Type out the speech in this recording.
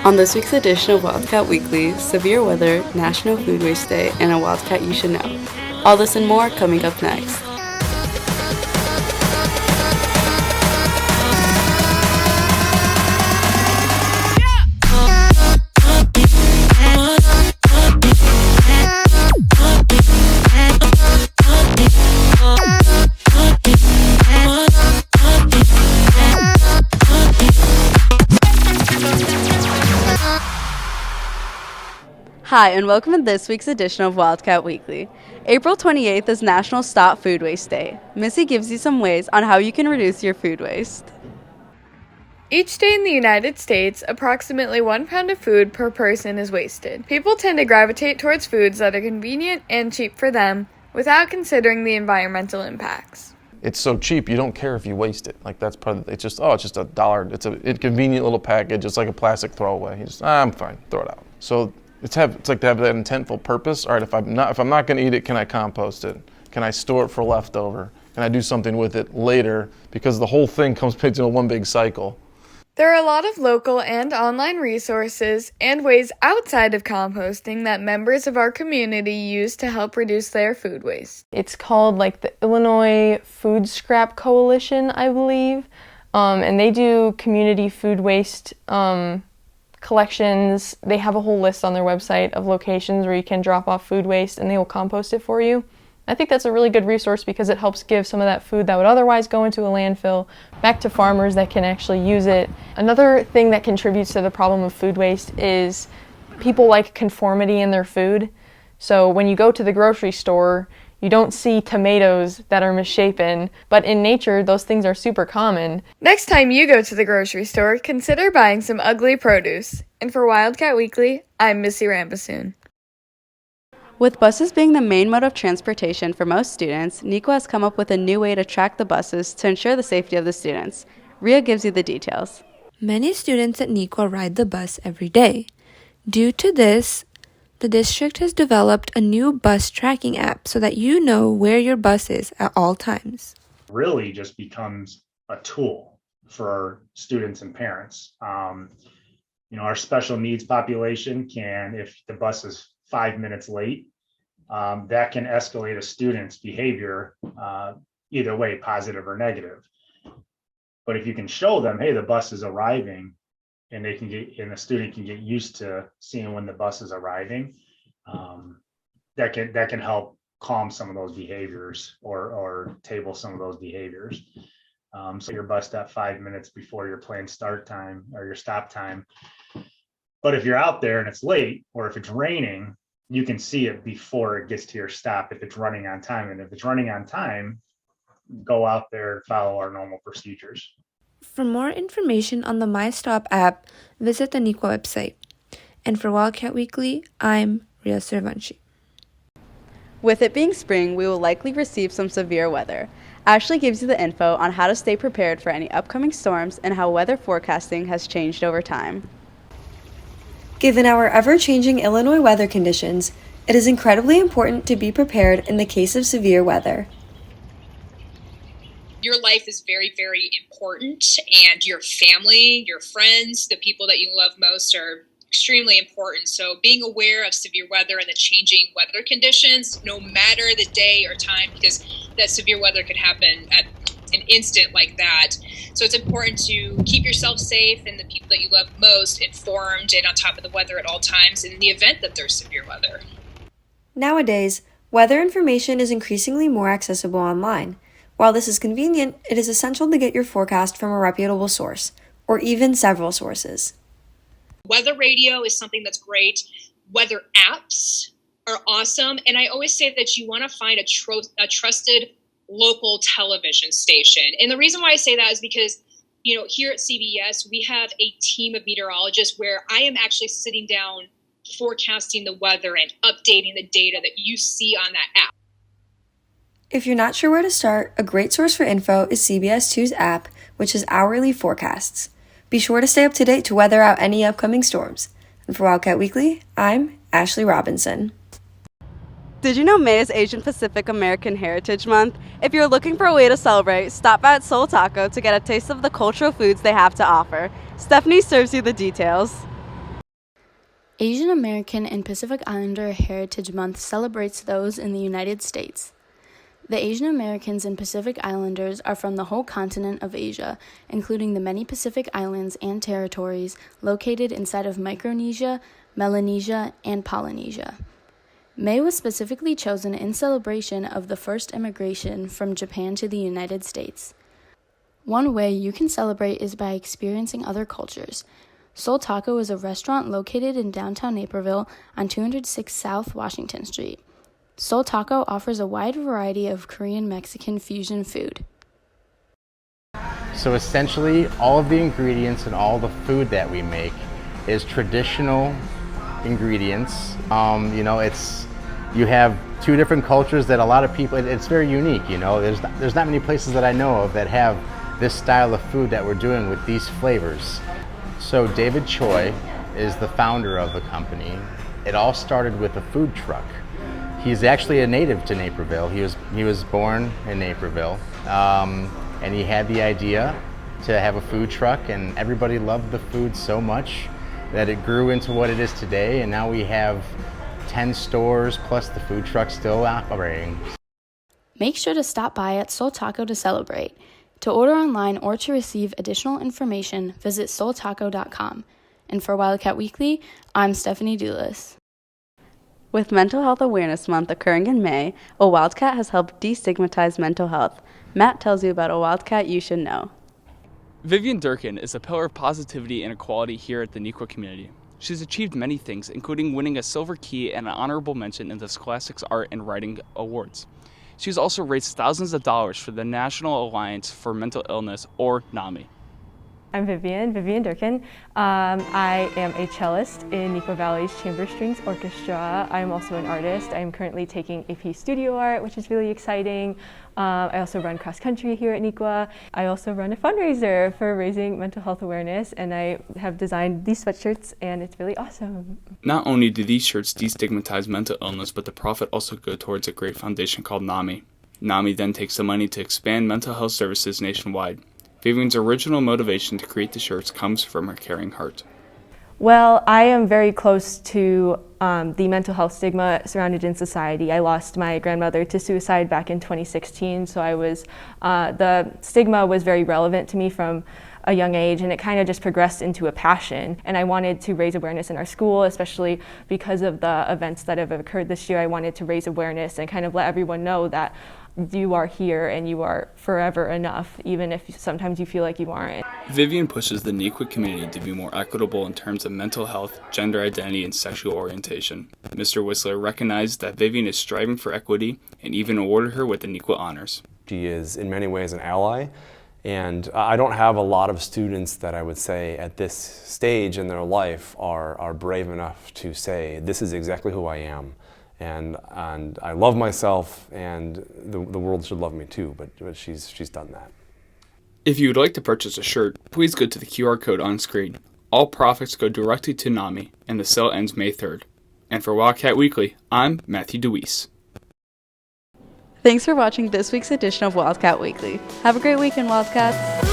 On this week's edition of Wildcat Weekly, severe weather, National Food Waste Day, and a Wildcat you should know. All this and more coming up next. Hi, and welcome to this week's edition of Wildcat Weekly. April 28th is National Stop Food Waste Day. Missy gives you some ways on how you can reduce your food waste. Each day in the United States, approximately 1 pound of food per person is wasted. People tend to gravitate towards foods that are convenient and cheap for them without considering the environmental impacts. It's so cheap, you don't care if you waste it. Like that's part of it's just $1. It's a convenient little package. It's like a plastic throwaway. You just, I'm fine, throw it out. So it's like to have that intentful purpose. All right, if I'm not going to eat it, can I compost it? Can I store it for leftover? Can I do something with it later? Because the whole thing comes into one big cycle. There are a lot of local and online resources and ways outside of composting that members of our community use to help reduce their food waste. It's called like the Illinois Food Scrap Coalition, I believe, and they do community food waste collections. They have a whole list on their website of locations where you can drop off food waste and they will compost it for you. I think that's a really good resource because it helps give some of that food that would otherwise go into a landfill back to farmers that can actually use it. Another thing that contributes to the problem of food waste is people like conformity in their food. So when you go to the grocery store, you don't see tomatoes that are misshapen, but in nature, those things are super common. Next time you go to the grocery store, consider buying some ugly produce. And for Wildcat Weekly, I'm Missy Rambasoon. With buses being the main mode of transportation for most students, NICO has come up with a new way to track the buses to ensure the safety of the students. Ria gives you the details. Many students at NICO ride the bus every day. Due to this, the district has developed a new bus tracking app so that you know where your bus is at all times. Really just becomes a tool for students and parents. Our special needs population can, if the bus is 5 minutes late, that can escalate a student's behavior either way, positive or negative. But if you can show them, hey, the bus is arriving, and the student can get used to seeing when the bus is arriving, that can help calm some of those behaviors or table some of those behaviors. So your bus at 5 minutes before your planned start time or your stop time. But if you're out there and it's late, or if it's raining, you can see it before it gets to your stop if it's running on time. And if it's running on time, go out there and follow our normal procedures. For more information on the My Stop app, visit the NICO website. And for Wildcat Weekly, I'm Ria Cervanci. With it being spring, we will likely receive some severe weather. Ashley gives you the info on how to stay prepared for any upcoming storms and how weather forecasting has changed over time. Given our ever-changing Illinois weather conditions, it is incredibly important to be prepared in the case of severe weather. Your life is very, very important, and your family, your friends, the people that you love most are extremely important. So being aware of severe weather and the changing weather conditions, no matter the day or time, because that severe weather could happen at an instant like that. So it's important to keep yourself safe and the people that you love most informed and on top of the weather at all times in the event that there's severe weather. Nowadays, weather information is increasingly more accessible online. While this is convenient, it is essential to get your forecast from a reputable source, or even several sources. Weather radio is something that's great. Weather apps are awesome. And I always say that you want to find a trusted local television station. And the reason why I say that is because, here at CBS, we have a team of meteorologists where I am actually sitting down forecasting the weather and updating the data that you see on that app. If you're not sure where to start, a great source for info is CBS 2's app, which is hourly forecasts. Be sure to stay up to date to weather out any upcoming storms. And for Wildcat Weekly, I'm Ashley Robinson. Did you know May is Asian Pacific American Heritage Month? If you're looking for a way to celebrate, stop by at Seoul Taco to get a taste of the cultural foods they have to offer. Stephanie serves you the details. Asian American and Pacific Islander Heritage Month celebrates those in the United States. The Asian Americans and Pacific Islanders are from the whole continent of Asia, including the many Pacific islands and territories located inside of Micronesia, Melanesia, and Polynesia. May was specifically chosen in celebration of the first immigration from Japan to the United States. One way you can celebrate is by experiencing other cultures. Seoul Taco is a restaurant located in downtown Naperville on 206 South Washington Street. Seoul Taco offers a wide variety of Korean-Mexican fusion food. So essentially, all of the ingredients and all the food that we make is traditional ingredients. You have two different cultures that a lot of people, it's very unique, There's not many places that I know of that have this style of food that we're doing with these flavors. So David Choi is the founder of the company. It all started with a food truck. He's actually a native to Naperville. He was born in Naperville, and he had the idea to have a food truck, and everybody loved the food so much that it grew into what it is today, and now we have 10 stores plus the food truck still operating. Make sure to stop by at Seoul Taco to celebrate. To order online or to receive additional information, visit seoultaco.com. And for Wildcat Weekly, I'm Stephanie Doulis. With Mental Health Awareness Month occurring in May, a Wildcat has helped destigmatize mental health. Matt tells you about a Wildcat you should know. Vivian Durkin is a pillar of positivity and equality here at the Neuqua community. She's achieved many things, including winning a Silver Key and an honorable mention in the Scholastics Art and Writing Awards. She's also raised thousands of dollars for the National Alliance for Mental Illness, or NAMI. I'm Vivian Durkin. I am a cellist in Neuqua Valley's Chamber Strings Orchestra. I'm also an artist. I'm currently taking AP Studio Art, which is really exciting. I also run cross country here at Neuqua. I also run a fundraiser for raising mental health awareness, and I have designed these sweatshirts, and it's really awesome. Not only do these shirts destigmatize mental illness, but the profit also goes towards a great foundation called NAMI. NAMI then takes the money to expand mental health services nationwide. Vivian's original motivation to create the shirts comes from her caring heart. Well, I am very close to the mental health stigma surrounded in society. I lost my grandmother to suicide back in 2016, so the stigma was very relevant to me from a young age, and it kind of just progressed into a passion. And I wanted to raise awareness in our school, especially because of the events that have occurred this year. I wanted to raise awareness and kind of let everyone know that you are here and you are forever enough, even if sometimes you feel like you aren't. Vivian pushes the Neuqua community to be more equitable in terms of mental health, gender identity, and sexual orientation. Mr. Whistler recognized that Vivian is striving for equity and even awarded her with the Neuqua Honors. She is in many ways an ally, and I don't have a lot of students that I would say at this stage in their life are brave enough to say, this is exactly who I am. And I love myself, and the world should love me too, but she's done that. If you would like to purchase a shirt, please go to the QR code on screen. All profits go directly to NAMI, and the sale ends May 3rd. And for Wildcat Weekly, I'm Matthew DeWeese. Thanks for watching this week's edition of Wildcat Weekly. Have a great weekend, Wildcats!